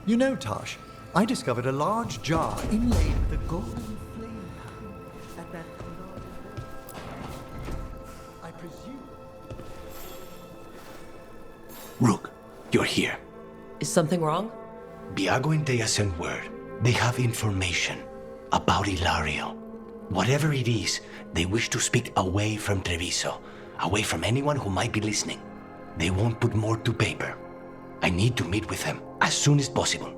You know, Tosh, I discovered a large jar inlaid with a golden flame pattern at that I presume. Rook, you're here. Is something wrong? Biago and Dea sent word. They have information about Ilario. Whatever it is, they wish to speak away from Treviso, away from anyone who might be listening. They won't put more to paper. I need to meet with them as soon as possible.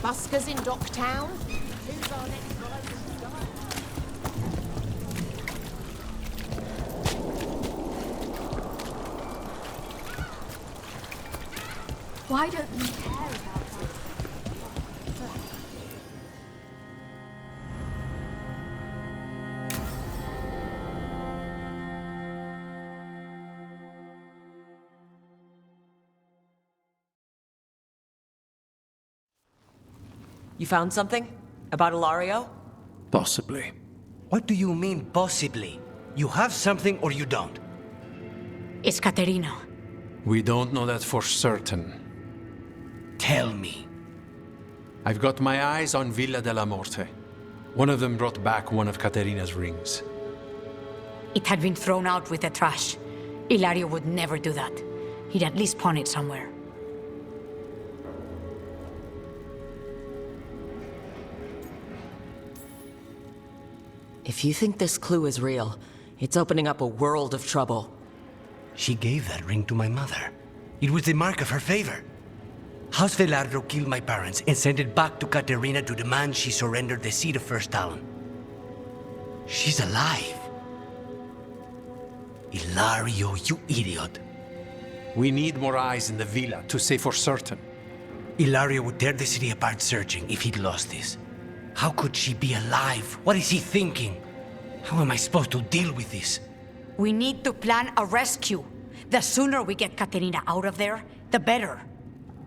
Buskers in Docktown? Who's our next rising star? Why don't you care about us? You found something? About Ilario? Possibly. What do you mean, possibly? You have something or you don't? It's Caterina. We don't know that for certain. Tell me. I've got my eyes on Villa della Morte. One of them brought back one of Caterina's rings. It had been thrown out with the trash. Ilario would never do that. He'd at least pawn it somewhere. If you think this clue is real, it's opening up a world of trouble. She gave that ring to my mother. It was the mark of her favor. House Velardo killed my parents and sent it back to Caterina to demand she surrender the seat of First Talon. She's alive. Ilario, you idiot. We need more eyes in the villa to say for certain. Ilario would tear the city apart searching if he'd lost this. How could she be alive? What is he thinking? How am I supposed to deal with this? We need to plan a rescue. The sooner we get Caterina out of there, the better.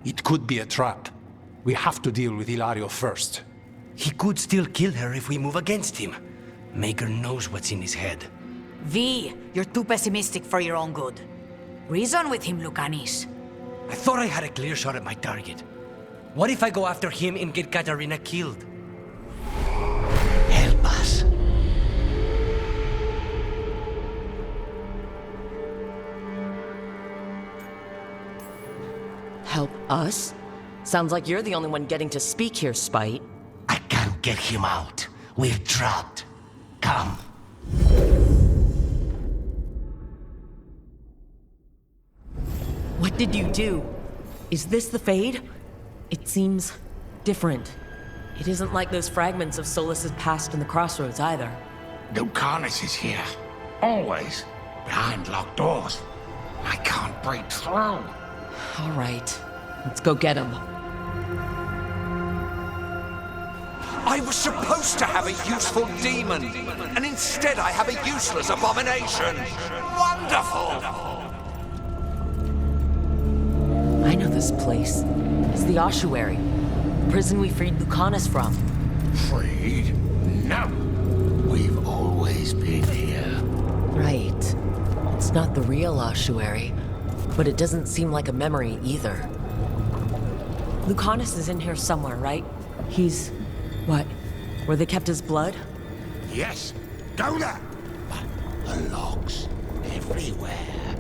It could be a trap. We have to deal with Ilario first. He could still kill her if we move against him. Maker knows what's in his head. V, you're too pessimistic for your own good. Reason with him, Lucanis. I thought I had a clear shot at my target. What if I go after him and get Caterina killed? Help us. Help us? Sounds like you're the only one getting to speak here, Spite. I can't get him out. We're trapped. Come. What did you do? Is this the Fade? It seems different. It isn't like those fragments of Solas's past in the Crossroads either. Lucanis is here. Always. Behind locked doors. I can't break through. All right, let's go get him. I was supposed to have a useful demon, and instead I have a useless abomination. Wonderful! I know this place. It's the Ossuary, the prison we freed Lucanis from. Freed? No. We've always been here. Right. It's not the real Ossuary, but it doesn't seem like a memory either. Lucanis is in here somewhere, right? He's... what? Where they kept his blood? Yes. Go there. But the locks everywhere.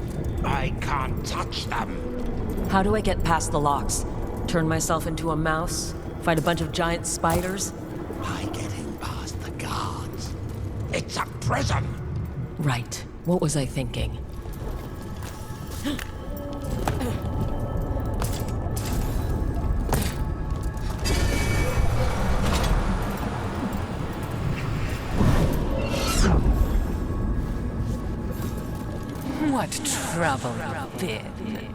I can't touch them. How do I get past the locks? Turn myself into a mouse? Fight a bunch of giant spiders? By getting past the guards. It's a prison. Right. What was I thinking? What trouble you've been.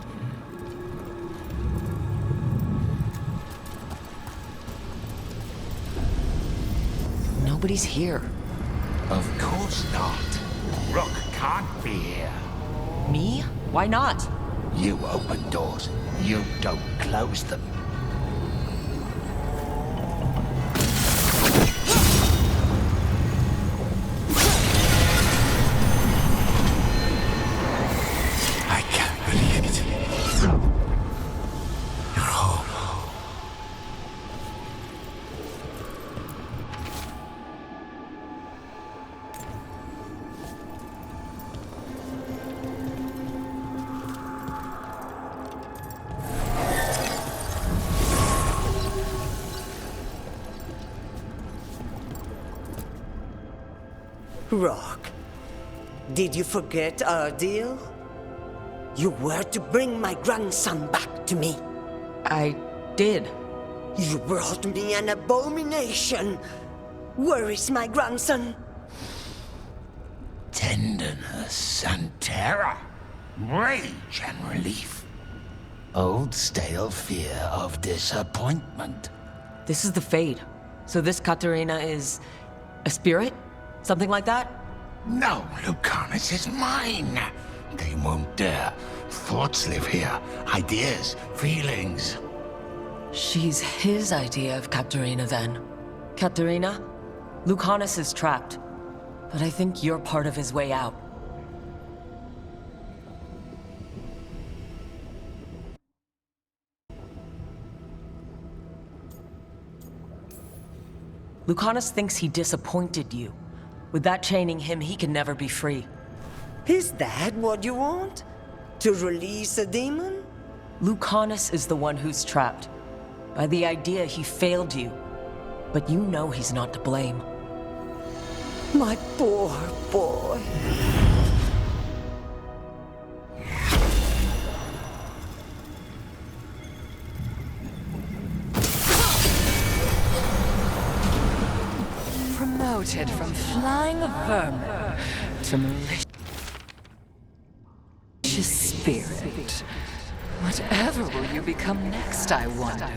Nobody's here. Of course not. Rook can't be here. Me? Why not? You open doors. You don't close them. I can't believe it. You're home. Rock, did you forget our deal? You were to bring my grandson back to me. I did. You brought me an abomination. Where is my grandson? Tenderness and terror. Rage and relief. Old stale fear of disappointment. This is the Fade. So this Katerina is a spirit? Something like that? No, Lucanus is mine. They won't dare. Thoughts live here. Ideas, feelings. She's his idea of Katerina then. Katerina, Lucanus is trapped. But I think you're part of his way out. Lucanus thinks he disappointed you. With that chaining him, he can never be free. Is that what you want? To release a demon? Lucanus is the one who's trapped. By the idea he failed you. But you know he's not to blame. My poor boy. Promoted from flying vermin to malicious spirit. Whatever will you become next, I wonder?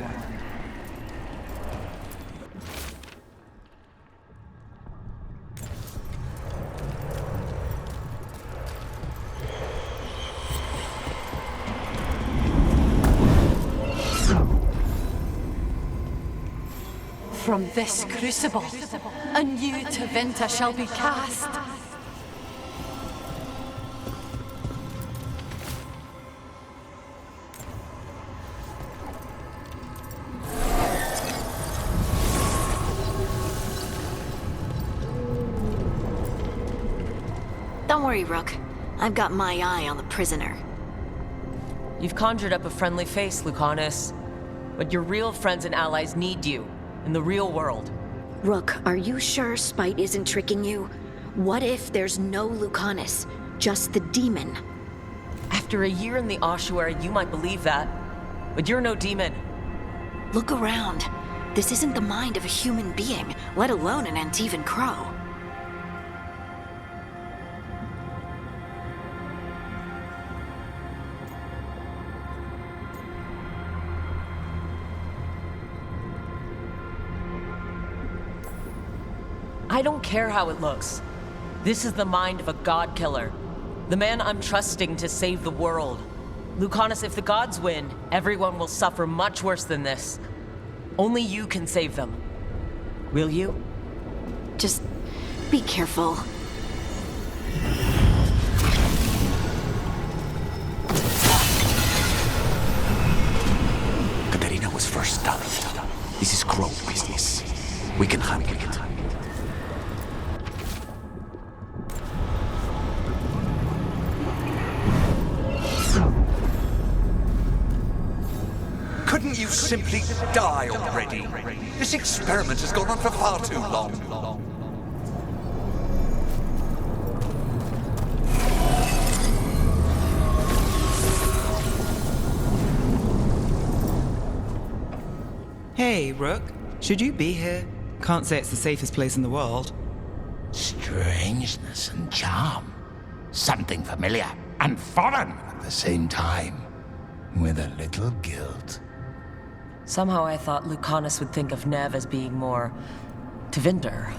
From this crucible, a new Tevinter shall be cast. Don't worry, Rook. I've got my eye on the prisoner. You've conjured up a friendly face, Lucanus. But your real friends and allies need you. In the real world. Rook, are you sure Spite isn't tricking you? What if there's no Lucanus, just the demon? After a year in the ossuary, you might believe that. But you're no demon. Look around. This isn't the mind of a human being, let alone an Antivan Crow. I don't care how it looks. This is the mind of a god killer. The man I'm trusting to save the world. Lucanus, if the gods win, everyone will suffer much worse than this. Only you can save them. Will you? Just be careful. Katerina was first stunned. This is Crow business. We can handle it. Couldn't you simply die already? This experiment has gone on for far too long. Hey, Rook. Should you be here? Can't say it's the safest place in the world. Strangeness and charm. Something familiar. and foreign at the same time, with a little guilt. Somehow I thought Lucanus would think of Nev as being more... Tevinder.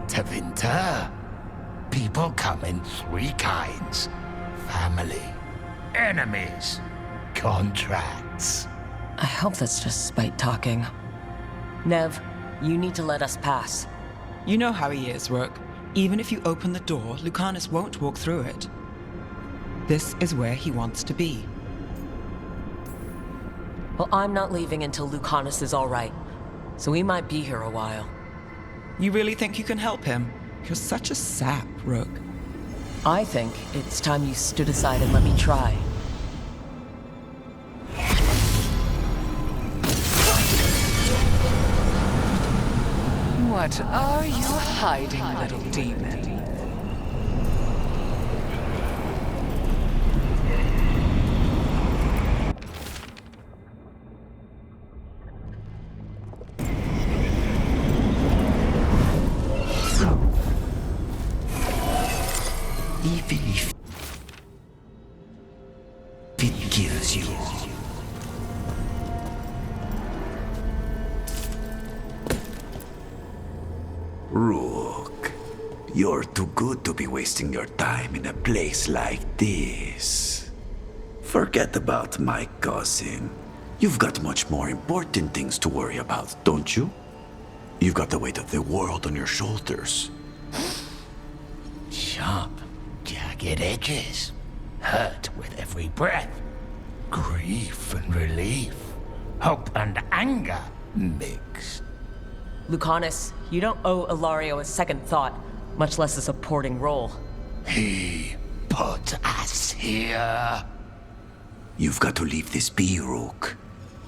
Tevinter? People come in three kinds. Family, enemies, contracts. I hope that's just spite talking. Nev, you need to let us pass. You know how he is, Rook. Even if you open the door, Lucanus won't walk through it. This is where he wants to be. Well, I'm not leaving until Lucanus is all right, so we might be here a while. You really think you can help him? You're such a sap, Rook. I think it's time you stood aside and let me try. What are you hiding, little demon? Even if it kills you. Rook, you're too good to be wasting your time in a place like this. Forget about my cousin. You've got much more important things to worry about, don't you? You've got the weight of the world on your shoulders. Sharp, jagged edges. Hurt with every breath. Grief and relief. Hope and anger mixed. Lucanus, you don't owe Ilario a second thought, much less a supporting role. He put us here. You've got to leave this be, Rook.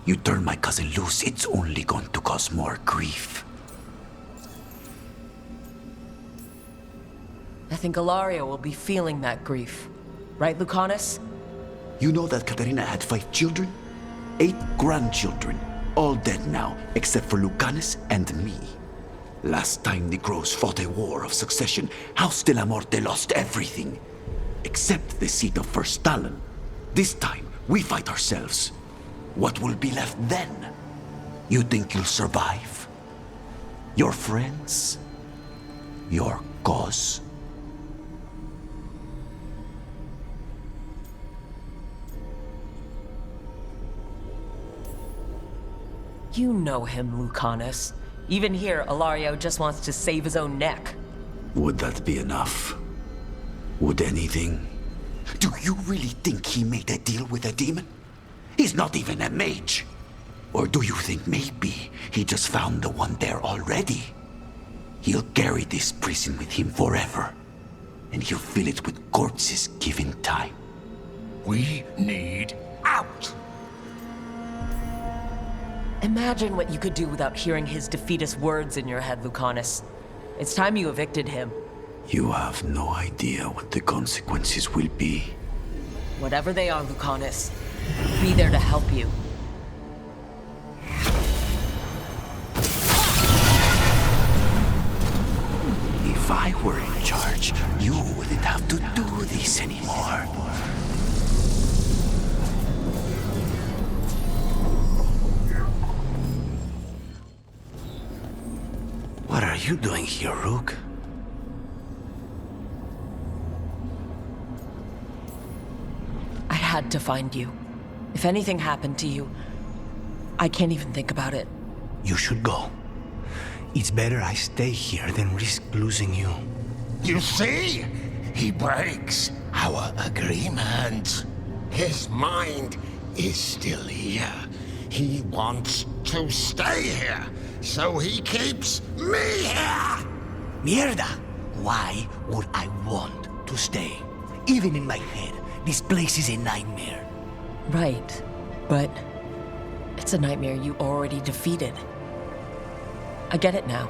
You turn my cousin loose, it's only going to cause more grief. I think Ilario will be feeling that grief. Right, Lucanus? You know that Caterina had 5 children? 8 grandchildren. All dead now, except for Lucanus and me. Last time the Grows fought a war of succession, House de la Morte lost everything. Except the seat of First Talon. This time, we fight ourselves. What will be left then? You think you'll survive? Your friends? Your cause? You know him, Lucanus. Even here, Ilario just wants to save his own neck. Would that be enough? Would anything? Do you really think he made a deal with a demon? He's not even a mage. Or do you think maybe he just found the one there already? He'll carry this prison with him forever. And he'll fill it with corpses given time. We need out! Imagine what you could do without hearing his defeatist words in your head, Lucanus. It's time you evicted him. You have no idea what the consequences will be. Whatever they are, Lucanus, be there to help you. If I were in charge, you wouldn't have to do this anymore. What are you doing here, Rook? I had to find you. If anything happened to you, I can't even think about it. You should go. It's better I stay here than risk losing you. You see? He breaks our agreement. His mind is still here. He wants to stay here, so he keeps me here! Mierda! Why would I want to stay? Even in my head, this place is a nightmare. Right, but it's a nightmare you already defeated. I get it now.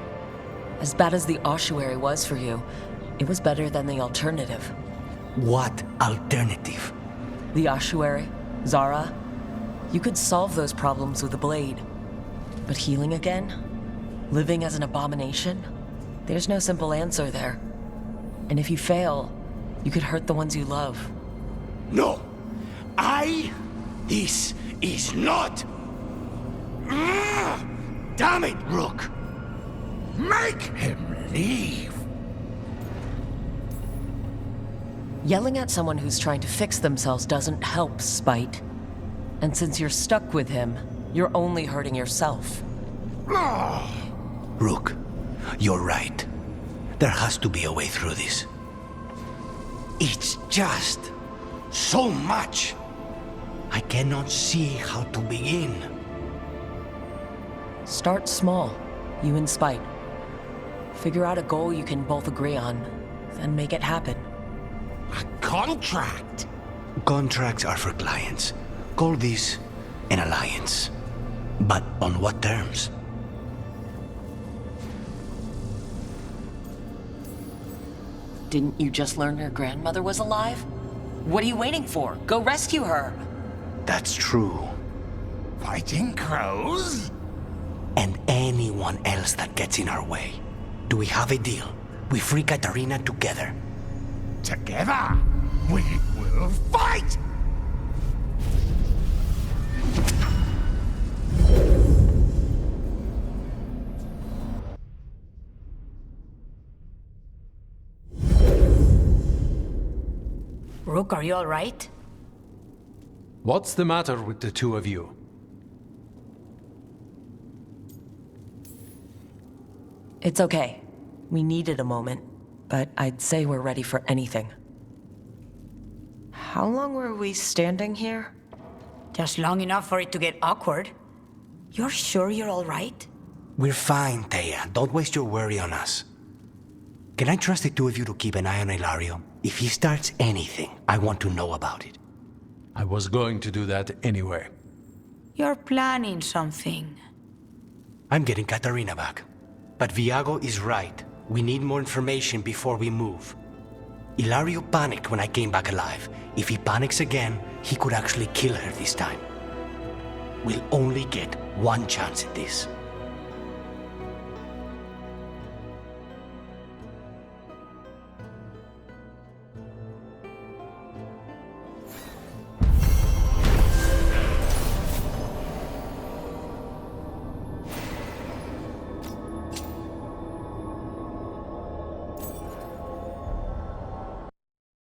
As bad as the ossuary was for you, it was better than the alternative. What alternative? The ossuary, Zara. You could solve those problems with a blade. But healing again? Living as an abomination? There's no simple answer there. And if you fail, you could hurt the ones you love. No! This is not! Damn it, Rook! Make him leave! Yelling at someone who's trying to fix themselves doesn't help, Spite. And since you're stuck with him, you're only hurting yourself. Rook, you're right. There has to be a way through this. It's just so much. I cannot see how to begin. Start small, you and Spite. Figure out a goal you can both agree on, then make it happen. A contract? Contracts are for clients. Call this an alliance. But on what terms? Didn't you just learn your grandmother was alive? What are you waiting for? Go rescue her! That's true. Fighting crows? And anyone else that gets in our way. Do we have a deal? We free Katarina together. Together, we will fight! Rook, are you all right? What's the matter with the two of you? It's okay. We needed a moment, but I'd say we're ready for anything. How long were we standing here? Just long enough for it to get awkward. You're sure you're all right? We're fine, Thea. Don't waste your worry on us. Can I trust the two of you to keep an eye on Ilario? If he starts anything, I want to know about it. I was going to do that anyway. You're planning something. I'm getting Katarina back. But Viago is right. We need more information before we move. Ilario panicked when I came back alive. If he panics again, he could actually kill her this time. We'll only get one chance at this.